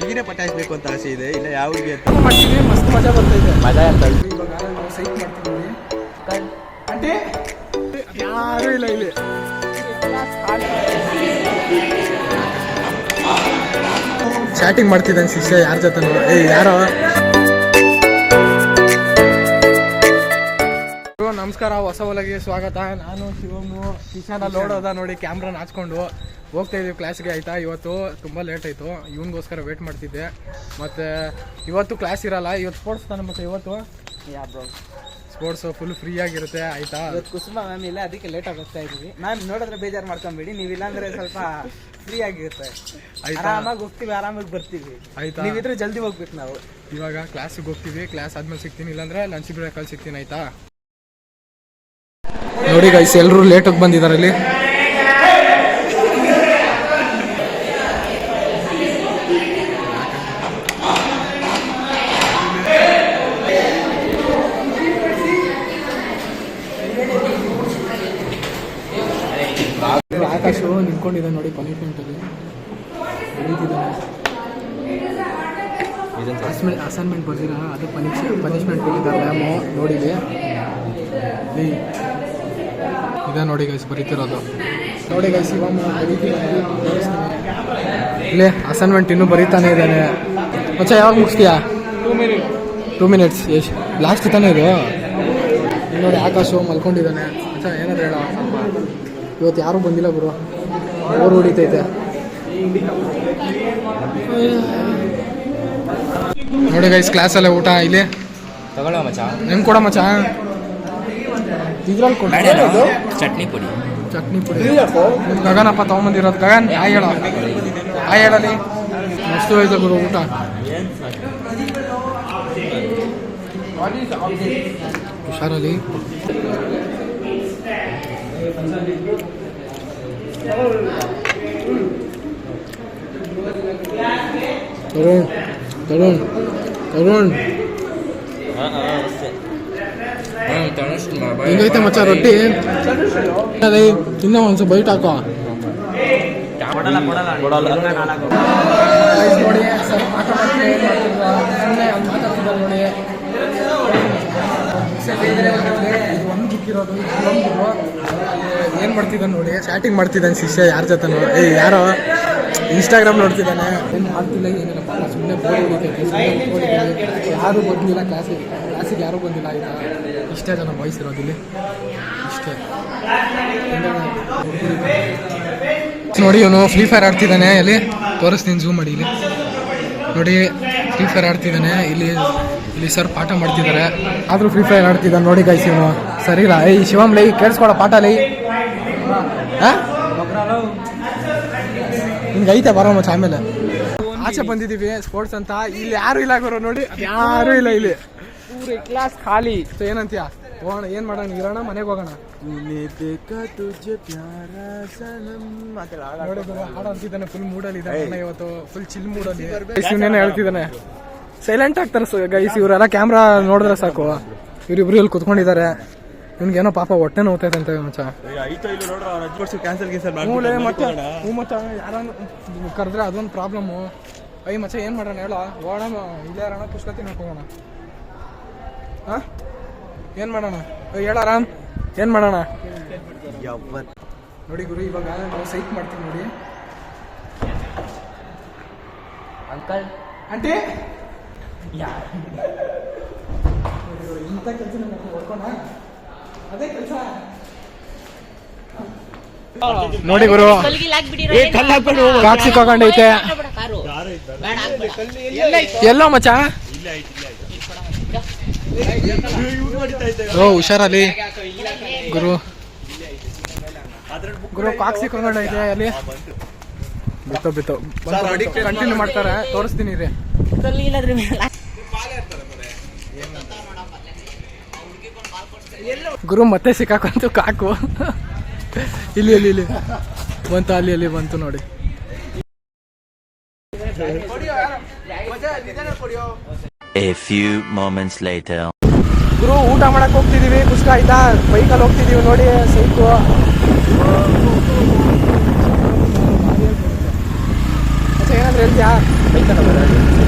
ಹುಡುಗಿನೇ ಪಟಾಯಿಸ್ಬೇಕು ಅಂತ ಆಸೆ ಇದೆ. ಇಲ್ಲ ಯಾವ ಹುಡುಗಿ ಅಂತ ಮಾಡ್ತೀವಿ. ಮಸ್ತ್ ಮಜಾ ಬರ್ತೈತೆ. ಮಜಾ ಇರ್ತದೆ. ಇವಾಗ ನಾವು ಸೈಕ್ ಮಾಡ್ತಿದ್ದೀವಿ. అంటే ಯಾರು ಇಲ್ಲ ಇಲ್ಲಿ. ಚಾಟಿಂಗ್ ಮಾಡ್ತಿದ್ದಾನೆ ಶಿಷ್ಯ ಯಾರ ಜೊತೆ. ಯಾರೋ ನಮಸ್ಕಾರ, ಹೊಸ ಒಳಗೆ ಸ್ವಾಗತ. ನಾನು ಶಿವಮು. ಶಿಷ್ಯನ ಲೋಡೋದ ನೋಡಿ, ಕ್ಯಾಮ್ರಾನ ಹಾಚ್ಕೊಂಡು ಹೋಗ್ತಾ ಇದೀವಿ ಕ್ಲಾಸ್ಗೆ. ಆಯ್ತಾ, ಇವತ್ತು ತುಂಬ ಲೇಟ್ ಆಯಿತು. ಇವನಿಗೋಸ್ಕರ ವೇಟ್ ಮಾಡ್ತಿದ್ದೆ. ಮತ್ತು ಇವತ್ತು ಕ್ಲಾಸ್ ಇರಲ್ಲ, ಇವತ್ತು ಸ್ಪೋರ್ಟ್ಸ್ ತಾನೆ. ಮತ್ತು ಇವತ್ತು ಸ್ಪೋರ್ಟ್ಸು ಫುಲ್ ಫ್ರೀ ಆಗಿರುತ್ತೆ. ಆಯ್ತಾ, ಇವತ್ತು ಕುಸುಮ ಮ್ಯಾಮ್ ಇಲ್ಲ, ಅದಕ್ಕೆ ಲೇಟ್ ಆಗಿ ಹೋಗ್ತಾ ಇದೀವಿ. ಮ್ಯಾಮ್ ನೋಡಿದ್ರೆ ಬೇಜಾರು ಮಾಡ್ಕೊಂಬೇಡಿ, ನೀವಿಲ್ಲ ಅಂದ್ರೆ ಸ್ವಲ್ಪ ಫ್ರೀ ಆಗಿರುತ್ತೆ. ಆರಾಮಾಗಿ ಹೋಗ್ತೀವಿ, ಆರಾಮಾಗಿ ಬರ್ತೀವಿ. ಆಯ್ತಾ, ನೀವಿದ್ರೆ ಜಲ್ದಿ ಹೋಗ್ಬೇಕು. ನಾವು ಇವಾಗ ಕ್ಲಾಸಿಗೆ ಹೋಗ್ತೀವಿ. ಕ್ಲಾಸ್ ಆದ್ಮೇಲೆ ಸಿಗ್ತೀನಿ, ಇಲ್ಲಾಂದ್ರೆ ಲಂಚ್ ಬ್ರೇಕಲ್ಲಿ ಸಿಗ್ತೀನಿ. ಆಯ್ತಾ ನೋಡಿ ಗೈಸ್, ಎಲ್ಲರೂ ಲೇಟಾಗಿ ಬಂದಿದ್ದಾರೆ ಇಲ್ಲಿ. ಆಕಾಶು ನಿಂತ್ಕೊಂಡಿದ್ದಾನೆ ನೋಡಿ, ಪನಿಷ್ಮೆಂಟಲ್ಲಿ ಅಸೈನ್ಮೆಂಟ್ ಬರ್ದಿರ, ಅದು ಪನಿಷ್ಮೆಂಟ್ ಕೊಟ್ಟಿದ್ದಾರೆ ಮ್ಯಾಮು. ನೋಡಿದೆ ಇದೆ ನೋಡಿ ಗೈಸ್, ಬರೀತಿರೋದು ನೋಡಿ ಗೈಸ್. ಇವಾಗ ಇಲ್ಲೇ ಅಸೈನ್ಮೆಂಟ್ ಇನ್ನೂ ಬರೀತಾನೆ ಇದ್ದಾನೆ. ಮಚ್ಚ ಯಾವಾಗ ಮುಗಿಸ್ತೀಯಾ? 2 ಮಿನಿಟ್ಸ್. ಎಷ್ಟು ಲಾಸ್ಟ್ ತಾನೇ ಇದು. ನೋಡಿ ಆಕಾಶು ಮಲ್ಕೊಂಡಿದ್ದಾನೆ. ಮಚ್ಚ ಏನಾದ್ರು ಹೇಳ ಸ್ವಲ್ಪ. ಇವತ್ತು ಯಾರೂ ಬಂದಿಲ್ಲ ಬ್ರೋ, ಬೋರ್ ಹೊಡಿತೈತೆ. ನೋಡಿ ಗೈಸ್, ಕ್ಲಾಸಲ್ಲೇ ಊಟ ಇಲ್ಲಿ ತಗೊಳ್ಳೋ ಮಚ್ಚ. ಹೆಂಗೆ ಕೊಡ ಮಚ್ಚ? ಇದ್ರಲ್ಲಿ ಕೊಡ ಚಟ್ನಿ ಪುಡಿ. ಗಗನಪ್ಪ ತೊಗೊಂಬಂದಿರೋದು. ಗಗನ್ ಆಯ್ ಹೇಳ, ಆಯ್ ಹೇಳಲಿ. ಮಸ್ತು ಐತೆ ಗುರು ಊಟ. ಹುಷಾರಲ್ಲಿ. ತರುಣ್ ತರುಣ್ ತರುಣ್ ಹೆಂಗೈತೆ ಮಚ್ಚ ರೊಟ್ಟಿ? ಅದೇ ಇನ್ನೂ ಒಂದು ಸ್ವಲ್ಪ ಬೈಟ್ ಹಾಕೋ. ನೋಡಿ ಸರ್ ನೋಡಿ, ಒಂದು ಬುಕ್ಕಿರೋದು ಏನು ಮಾಡ್ತಿದ್ದಾನೆ ನೋಡಿ, ಚಾಟಿಂಗ್ ಮಾಡ್ತಿದ್ದಾನೆ ಶಿಷ್ಯ ಯಾರ ಜೊತೆ. ನೋಡಿ ಯಾರೋ ಇನ್ಸ್ಟಾಗ್ರಾಮ್ ನೋಡ್ತಿದ್ದಾನೆ. ಏನು ಮಾಡ್ತಿಲ್ಲ, ಏನಿಲ್ಲ ಪಾಪ, ಸುಮ್ಮನೆ ಬೋರ್ ಹೊಡಿತೈತೆ. ಯಾರೂ ಬಂದಿಲ್ಲ ಕ್ಲಾಸಿಗೆ ಯಾರೂ ಬಂದಿಲ್ಲ. ಆಯ್ತಾ, ಇಷ್ಟೇ ಜನ ಬಾಯ್ಸ್ ಇರೋದು ಇಲ್ಲಿ, ಇಷ್ಟೇ. ನೋಡಿ ಇವನು ಫ್ರೀ ಫೈರ್ ಆಡ್ತಿದ್ದಾನೆ. ಇಲ್ಲಿ ತೋರಿಸ್ತೀನಿ, ಝೂಮ್ ಮಾಡಿ. ಇಲ್ಲಿ ನೋಡಿ, ಫ್ರೀ ಫೈರ್ ಆಡ್ತಿದ್ದಾನೆ. ಇಲ್ಲಿ ಸರ್ ಪಾಠ ಮಾಡ್ತಿದ್ದಾರೆ, ಆದರೂ ಫ್ರೀ ಫೈರ್ ಆಡ್ತಿದ್ದಾನೆ ನೋಡಿ ಗೈಸ್ ಇವನು. ಸರಿಲ್ಲ. ಶಿವಮ್ ಲೈ ಕೇಳಿಸ್ಕೊಳ ಪಾಠ ಲೈ. ಹಿಂಗೆ ಐತೆ ಬರೋ ಮಚ್ಚ. ಆಮೇಲೆ ಆಚೆ ಬಂದಿದ್ದೀವಿ ಸ್ಪೋರ್ಟ್ಸ್ ಅಂತ. ಇಲ್ಲಿ ಯಾರು ಇಲ್ಲ ಗುರು, ನೋಡಿ ಯಾರು ಇಲ್ಲ ಇಲ್ಲಿ, ಪೂರ ಕ್ಲಾಸ್ ಖಾಲಿ. ಸೊ ಏನಂತೀಯ, ಹೋಗೋಣ? ಏನು ಮಾಡೋಣ, ಇರೋಣ, ಮನೆಗೆ ಹೋಗೋಣ. ನೋಡಿ ಹಾಡು ಅಂತಿದ್ದಾನೆ, ಫುಲ್ ಮೂಡಲ್ಲಿ ಇದ್ದಾನೆ ಇವತ್ತು, ಫುಲ್ ಚಿಲ್ ಮೂಡಲ್ಲಿ. ಇವನೇನು ಹೇಳ್ತಿದ್ದಾನೆ, ಸೈಲೆಂಟ್ ಆಗ್ತಾರೆ ಗೈಸ್ ಇವರೆಲ್ಲ. ಕ್ಯಾಮ್ರಾ ನೋಡಿದ್ರೆ ಸಾಕು, ಇವರಿಬ್ರು ಇಲ್ಲಿ ಕುತ್ಕೊಂಡಿದ್ದಾರೆ. ಇವ್ನಿಗೇನೋ ಪಾಪ ಹೊಟ್ಟೆ ನೋವ್ತೈತೆ ಅಂತ ಮಚ್ಚ. ಮಚ್ಚ ಯಾರನ್ನು ಕರೆದ್ರೆ ಅದೊಂದು ಪ್ರಾಬ್ಲಮ್ಮು. ಮಚ್ಚ ಏನು ಮಾಡೋಣ ಹೇಳ? ಹೋಗೋಣ, ಇಲ್ಲೇ ಇರೋಣ, ಪುಷ್ಕತಿ ನೋಡ್ಕೋಣ. ಹಾಂ, ಏನು ಮಾಡೋಣ ಹೇಳ ಆರಾಮ್? ಏನು ಮಾಡೋಣ ನೋಡಿ ಗುರು. ಇವಾಗ ನಾವು ಸೈಕ್ ಮಾಡ್ತೀವಿ ನೋಡಿ. ಅಂಕಲ್ ಆಂಟಿ ಇಂಥ ಕೆಲಸ ಹೊಡ್ಕೋಣ, ಅದೇ ಕೆಲಸ ನೋಡಿ ಗುರು. ಕಾಕ್ ಸಿಕ್ಕೊಂಡೈತೆ. ಎಲ್ಲೋ ಮಚ್ಚ? ಓ ಹುಷಾರಲ್ಲಿ ಗುರು. ಗುರು ಕಾಕ್ ಸಿಕ್ಕೊಂಡೈತೆ ಅಲ್ಲಿ. ಬಿತ್ತು ಕಂಟಿನ್ಯೂ ಮಾಡ್ತಾರೆ, ತೋರಿಸ್ತೀನಿ ರೀ. ಗುರು ಮತ್ತೆ ಸಿಕ್ಕಾಕಂತು ಕಾಕು. ಇಲ್ಲಿ ಬಂತು, ಅಲ್ಲಿ ಬಂತು ನೋಡಿ. A few moments later. ಗುರು ಊಟ ಮಾಡಕ್ ಹೋಗ್ತಿದೀವಿ. ಕುಷ್ಕ ಆಯ್ತಾ, ಬೈಕಲ್ಲಿ ಹೋಗ್ತಿದೀವಿ ನೋಡಿ. ಸೈಕು ಏನಾದ್ರು ಹೇಳ್ತೀಯಾ? ಬೈಕಲ್ಲಿ ಹೋಗೋದು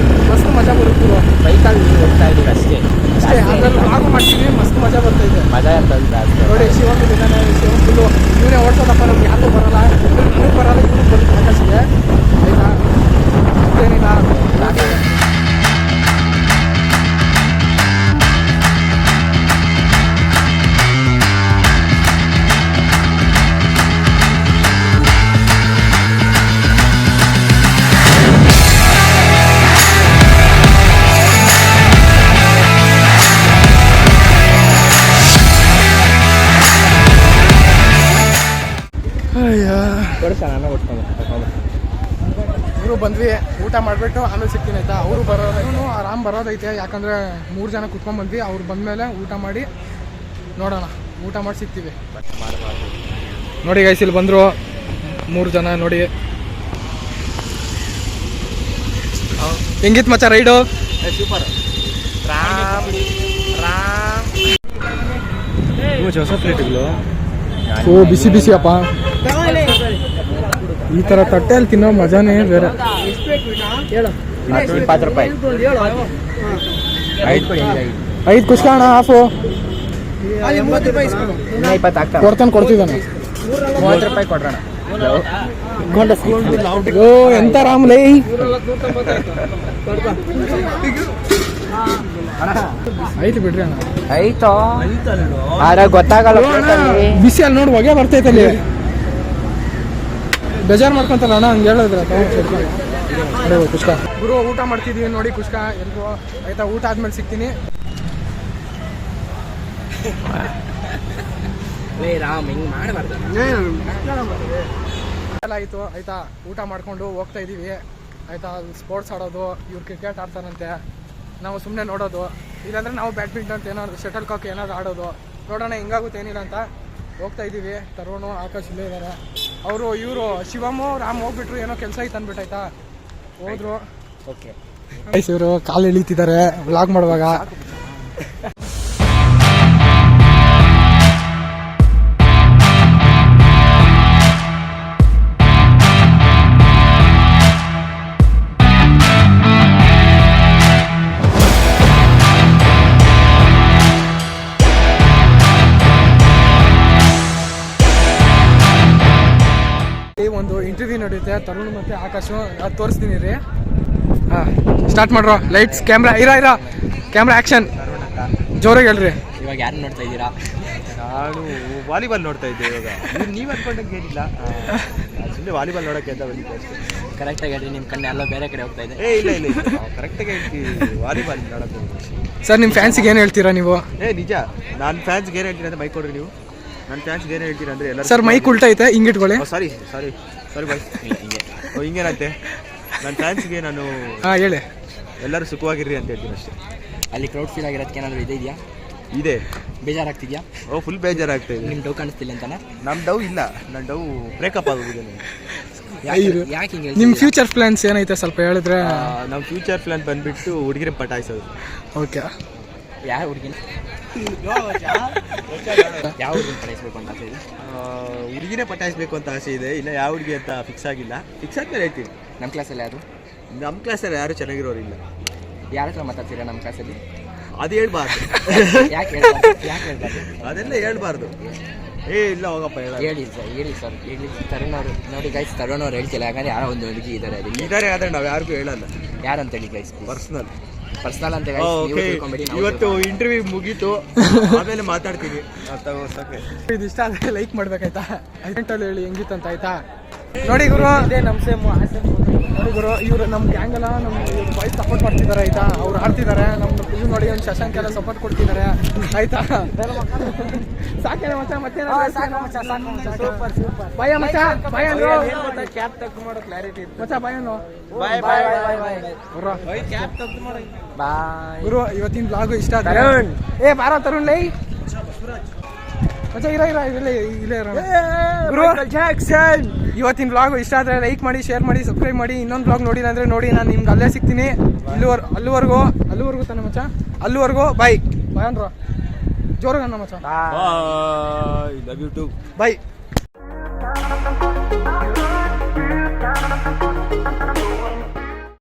ಮಸ್ತ್ ಮಜಾ ಬರುತ್ತೆ ಗುರು. ಬೈಕಲ್ಲಿ ಹೋಗ್ತಾ ಇದ್ದೀವಿ ಅಷ್ಟೇ. ಅಷ್ಟೇ ಅದ್ರಲ್ಲಿ ಬ್ಲಾಗು ಮಾಡ್ತೀವಿ, ಮಸ್ತ್ ಮಜಾ ಬರ್ತೈತೆ. ಮಜಾ ಇರ್ತದೆ ಜಾಸ್ತಿ. ನೋಡಿ ಶಿವಮ್ ಇದ್ದಾನೆ, ಶಿವಮ್ ಫುಲ್ಲು ಇವನೇ ಓಡಿಸೋದಪ್ಪ, ನಮ್ಗೆ ಯಾರಿಗೂ ಬರಲ್ಲ, ನನಗೆ ಬರಲ್ಲ, ಇವ್ರು ಬರುತ್ತೆ ಆಕಾಶಿಗೆ. ಆಯ್ತಾ ಮತ್ತೇನಿಲ್ಲ. ಕೊಡ್ಸ ನಾನು ಕೊಡ್ಕೊಂಡು ಇವರು ಬಂದ್ವಿ, ಊಟ ಮಾಡಿಬಿಟ್ಟು ಆಮೇಲೆ ಸಿಗ್ತೀನಿ ಆಯ್ತಾ. ಅವರು ಬರೋದು ಆರಾಮ್ ಬರೋದೈತೆ, ಯಾಕಂದರೆ 3 ಜನ ಕುತ್ಕೊಂಡ್ಬಂದ್ವಿ. ಅವ್ರು ಬಂದಮೇಲೆ ಊಟ ಮಾಡಿ ನೋಡೋಣ, ಊಟ ಮಾಡಿ ಸಿಗ್ತೀವಿ. ನೋಡಿ ಗೈಸ್, ಇಲ್ಲಿ ಬಂದರು 3 ಜನ. ನೋಡಿ ಹೆಂಗಿತ್ತು ಮಚ್ಚ ರೈಡು? ಸೂಪರ್. ಹೊಸ ಪ್ಲೇಟ್ಗಳು ಓ ಬಿಸಿ ಬಿಸಿ ಅಪ್ಪ. ಈ ಥರ ತಟ್ಟೆಯಲ್ಲಿ ತಿನ್ನೋ ಮಜಾನೇ ಬೇರೆ. 20 ರೂಪಾಯಿ 5 ಕುಸ್ಕಣ ಹಾಫು 20 ಆಗ್ತದೆ. ಕೊಡ್ತಿದ್ದಾನೆ. 30 ರೂಪಾಯಿ ಕೊಡ್ರಣ. ಓ ಎಂತ ರಾಮ್ಲೇ. ಆಯ್ತು ಬಿಡ್ರಿ ಅಣ್ಣ. ಆಯ್ತು ಗೊತ್ತಾಗಲ್ಲ. ಬಿಸಿ ಅಲ್ಲಿ ನೋಡಿ ಹೊಗೆ ಬರ್ತೈತೆ ಅಲ್ಲಿ. ಬೇಜಾರು ಮಾಡ್ಕೊಂತಲ್ಲ ಅಣ್ಣ ಹಂಗೆ ಹೇಳಿದ್ರೆ. ಕುಷ್ಕ ಗುರು ಊಟ ಮಾಡ್ತಿದೀವಿ ನೋಡಿ. ಕುಷ್ಕ ಎಲ್ರು ಆಯ್ತಾ. ಊಟ ಆದ್ಮೇಲೆ ಸಿಗ್ತೀನಿ. ರಾಮ್ ಹಿಂಗ್ ಮಾಡಬಾರ್ದು. ಎಲ್ಲ ಆಯಿತು ಆಯಿತಾ. ಊಟ ಮಾಡಿಕೊಂಡು ಹೋಗ್ತಾ ಇದ್ದೀವಿ ಆಯಿತಾ. ಸ್ಪೋರ್ಟ್ಸ್ ಆಡೋದು, ಇವ್ರು ಕ್ರಿಕೆಟ್ ಆಡ್ತಾರಂತೆ, ನಾವು ಸುಮ್ಮನೆ ನೋಡೋದು. ಇಲ್ಲಾಂದರೆ ನಾವು ಬ್ಯಾಡ್ಮಿಂಟನ್ ಏನಾದ್ರು, ಶಟಲ್ ಕಾಕ್ ಏನಾದ್ರು ಆಡೋದು. ನೋಡೋಣ ಹಿಂಗಾಗುತ್ತೆ ಏನಿಲ್ಲ ಅಂತ ಹೋಗ್ತಾ ಇದ್ದೀವಿ. ತರುಣು ಆಕಾಶ್ ಇಲ್ಲೇ ಇದ್ದಾರೆ. ಅವರು ಇವರು ಶಿವಮು ರಾಮ್ ಹೋಗ್ಬಿಟ್ರು, ಏನೋ ಕೆಲಸ ಐತೆ ಅಂದ್ಬಿಟ್ಟಾಯ್ತಾ, ಹೋದ್ರು. ಓಕೆ ಇವರು ಕಾಲು ಎಳಿತಿದ್ದಾರೆ ವ್ಲಾಗ್ ಮಾಡುವಾಗ. ಒಂದು ಇಂಟರ್ವ್ಯೂ ನಡೆಯುತ್ತೆ ತರುಣ್ ಮತ್ತೆ ಆಕಾಶು, ಅದು ತೋರಿಸ್ತೀನಿ ರೀ. ಹಾಂ ಸ್ಟಾರ್ಟ್ ಮಾಡ್ರೋ. ಲೈಟ್ಸ್ ಕ್ಯಾಮ್ರಾ ಇರೋ ಕ್ಯಾಮ್ರಾ ಆ್ಯಕ್ಷನ್. ಜೋರಾಗಿ ಹೇಳ್ರಿ. ಇವಾಗ ಯಾರು ನೋಡ್ತಾ ಇದ್ದೀರಾ? ನಾನು ವಾಲಿಬಾಲ್ ನೋಡ್ತಾ ಇದ್ದೆ ಇವಾಗ. ನೀವು ಅನ್ಕೊಂಡಂಗೆ ಏನಿಲ್ಲ, ಸುಮ್ಮನೆ ವಾಲಿಬಾಲ್ ನೋಡೋಕ್ಕೆ ಅಂತ ಬಂದಿದ್ದೆ ಅಷ್ಟೇ. ಕರೆಕ್ಟಾಗಿ ಹೇಳಿ, ನಿಮ್ಮ ಕಣ್ಣು ಎಲ್ಲೋ ಬೇರೆ ಕಡೆ ಹೋಗ್ತಾ ಇದೆ. ಇಲ್ಲ ಕರೆಕ್ಟಾಗಿ ಹೇಳ್ತೀವಿ, ವಾಲಿಬಾಲ್ ನೋಡೋಕ್ಕೆ. ಸರ್ ನಿಮ್ಮ ಫ್ಯಾನ್ಸಿಗೆ ಏನು ಹೇಳ್ತೀರಾ ನೀವು? ನಿಜ, ನಾನು ಫ್ಯಾನ್ಸ್ಗೆ ಏನು ಹೇಳ್ತೀನಿ ಅಂತ ಮೈಕ್ ಕೊಡ್ರಿ ನೀವು. ನನ್ನ ಫ್ಯಾನ್ಸ್ಗೆ ಏನು ಹೇಳ್ತೀರಾ ಅಂದರೆ ಎಲ್ಲ ಸರ್ ಮೈಕ್ ಉಲ್ಟಾ ಐತೆ, ಹಿಂಗಿಟ್ಕೊಳ್ಳಿ. ಸಾರಿ ಬಾಯ್. ಹಿಂಗೇನಂತೆ ನನ್ನ ಫ್ಯಾನ್ಸ್ಗೆ ನಾನು ಹೇಳಿ. ಎಲ್ಲರೂ ಸುಖವಾಗಿರ್ರಿ ಅಂತ ಹೇಳ್ತೀನಿ ಅಷ್ಟೇ. ಅಲ್ಲಿ ಕ್ರೌಡ್ ಫೀಲ್ ಆಗಿರೋದಕ್ಕೆ ಏನಾದರೂ ಇದೆಯಾ? ಇದೆ. ಬೇಜಾರಾಗ್ತಿದ್ಯಾ? ಫುಲ್ ಬೇಜಾರಾಗ್ತಾ ಇದೆ. ನಿಮ್ಮ ಡೌ ಕಾಣಿಸ್ತಿಲ್ಲ ಅಂತಾನೆ? ನಮ್ಮ ಡೌ ಇಲ್ಲ, ನನ್ನ ಡೌ ಬ್ರೇಕಪ್ ಆಗೋಗಿದೆ. ಯಾಕೆ ಹಿಂಗೆ? ನಿಮ್ಮ ಫ್ಯೂಚರ್ ಪ್ಲಾನ್ಸ್ ಏನೈತೆ ಸ್ವಲ್ಪ ಹೇಳಿದ್ರೆ? ನಮ್ಮ ಫ್ಯೂಚರ್ ಪ್ಲಾನ್ ಬಂದುಬಿಟ್ಟು ಹುಡುಗಿರ ಪಟಾಯಿಸೋದು. ಓಕೆ. ಯಾವ ಹುಡುಗಿನ ಪಟಾಯಿಸ್ಬೇಕು ಅಂತ ಆಸೆ ಇದೆ? ಹುಡುಗಿನೇ ಪಟಾಯಿಸ್ಬೇಕು ಅಂತ ಆಸೆ ಇದೆ. ಇಲ್ಲ ಯಾವ ಹುಡುಗಿ ಅಂತ ಫಿಕ್ಸ್ ಆಗಿಲ್ಲ. ಫಿಕ್ಸ್ ಆದ್ಮೇಲೆ ಹೇಳ್ತೀನಿ. ನಮ್ಮ ಕ್ಲಾಸಲ್ಲಿ ಯಾರು? ನಮ್ಮ ಕ್ಲಾಸಲ್ಲಿ ಯಾರು ಚೆನ್ನಾಗಿರೋರಿಲ್ಲ. ಯಾರ ಹತ್ರ ಮಾತಾಡ್ತೀರಾ ನಮ್ಮ ಕ್ಲಾಸಲ್ಲಿ? ಅದು ಹೇಳ್ಬಾರ್ದು. ಯಾಕೆ ಹೇಳ್ಬಾರ್ದು? ಅದೆಲ್ಲ ಹೇಳ್ಬಾರ್ದು. ಇಲ್ಲ ಹೋಗಪ್ಪ ಹೇಳಿ ಸರ್ ತರುಣ್ ಅವರು ನೋಡಿ ಗೈಸ್. ತರುಣ್ ಅವ್ರು ಹೇಳ್ತಿಲ್ಲ, ಯಾಕಂದ್ರೆ ಯಾರೋ ಒಂದು ಹುಡುಗಿ ಇದ್ದಾರೆ ಆದರೆ ನಾವು ಯಾರಿಗೂ ಹೇಳಲ್ಲ. ಯಾರಂತ ಹೇಳಿ ಗೈಸ್? ಪರ್ಸನಲ್ ಅಂತ ಇವತ್ತು ಇಂಟರ್ವ್ಯೂ ಮುಗೀತು, ಆಮೇಲೆ ಮಾತಾಡ್ತೀವಿ. ಇದು ಇಷ್ಟ ಆದರೆ ಲೈಕ್ ಮಾಡ್ಬೇಕಾಯ್ತಾ. ಕಮೆಂಟಲ್ಲಿ ಹೇಳಿ ಹೆಂಗಿತ್ತಂತ ಆಯ್ತಾ. ನೋಡಿ ಗುರು, ನಮ್ಮ ಸೇಮ್ ನೋಡಿ ಗುರು, ಇವರು ನಮ್ಮ ಗ್ಯಾಂಗ್ ಎಲ್ಲ ನಮ್ಮ ಬಾಯ್ಸ್ ಸಪೋರ್ಟ್ ಮಾಡ್ತಿದ್ದಾರೆ ಆಯ್ತಾ. ಅವ್ರು ಆಡ್ತಿದ್ದಾರೆ. ನಮ್ಮ ಇವ್ ನೋಡಿ ಒಂದು ಶಶಾಂಕ್ ಎಲ್ಲ ಸಪೋರ್ಟ್ ಕೊಡ್ತಿದ್ದಾರೆ ಆಯ್ತಾ. ಸಾಕೇನ ಮಚ್ಚ? ಮತ್ತೆ ಭಯ ಮಚ್ಚ, ಭಯ ಕ್ಯಾಪ್ ತಗ್ಗು ಮಾಡೋ ಕ್ಲಾರಿಟಿ ಮಚ್ಚ. ಭಯನು ಗುರು, ಇವತ್ತಿನ ಬ್ಲಾಗು ಇಷ್ಟ ಆದ್ರೆ ಬಾರೋ ತರುಣ್ ಲೈ ಮಚ್ಚ. ಇಲ್ಲೇ ಇರೋಣ ಗುರು. ಇವತ್ತಿನ ಬ್ಲಾಗು ಇಷ್ಟ ಆದರೆ ಲೈಕ್ ಮಾಡಿ, ಶೇರ್ ಮಾಡಿ, ಸಬ್ಸ್ಕ್ರೈಬ್ ಮಾಡಿ. ಇನ್ನೊಂದು ಬ್ಲಾಗ್ ನೋಡಿಲ್ಲ ಅಂದರೆ ನೋಡಿ, ನಾನು ನಿಮ್ಗೆ ಅಲ್ಲೇ ಸಿಗ್ತೀನಿ. ಅಲ್ಲಿವರೆಗೂ ತಾನೆ ಮಚ್ಚ? ಅಲ್ಲಿವರೆಗೂ ಬಾಯ್ ಅನ್ರು. ಜೋರಾಗ ಅನ್ನ ಮಚ್ಚ. Love you too. ಬಾಯ್.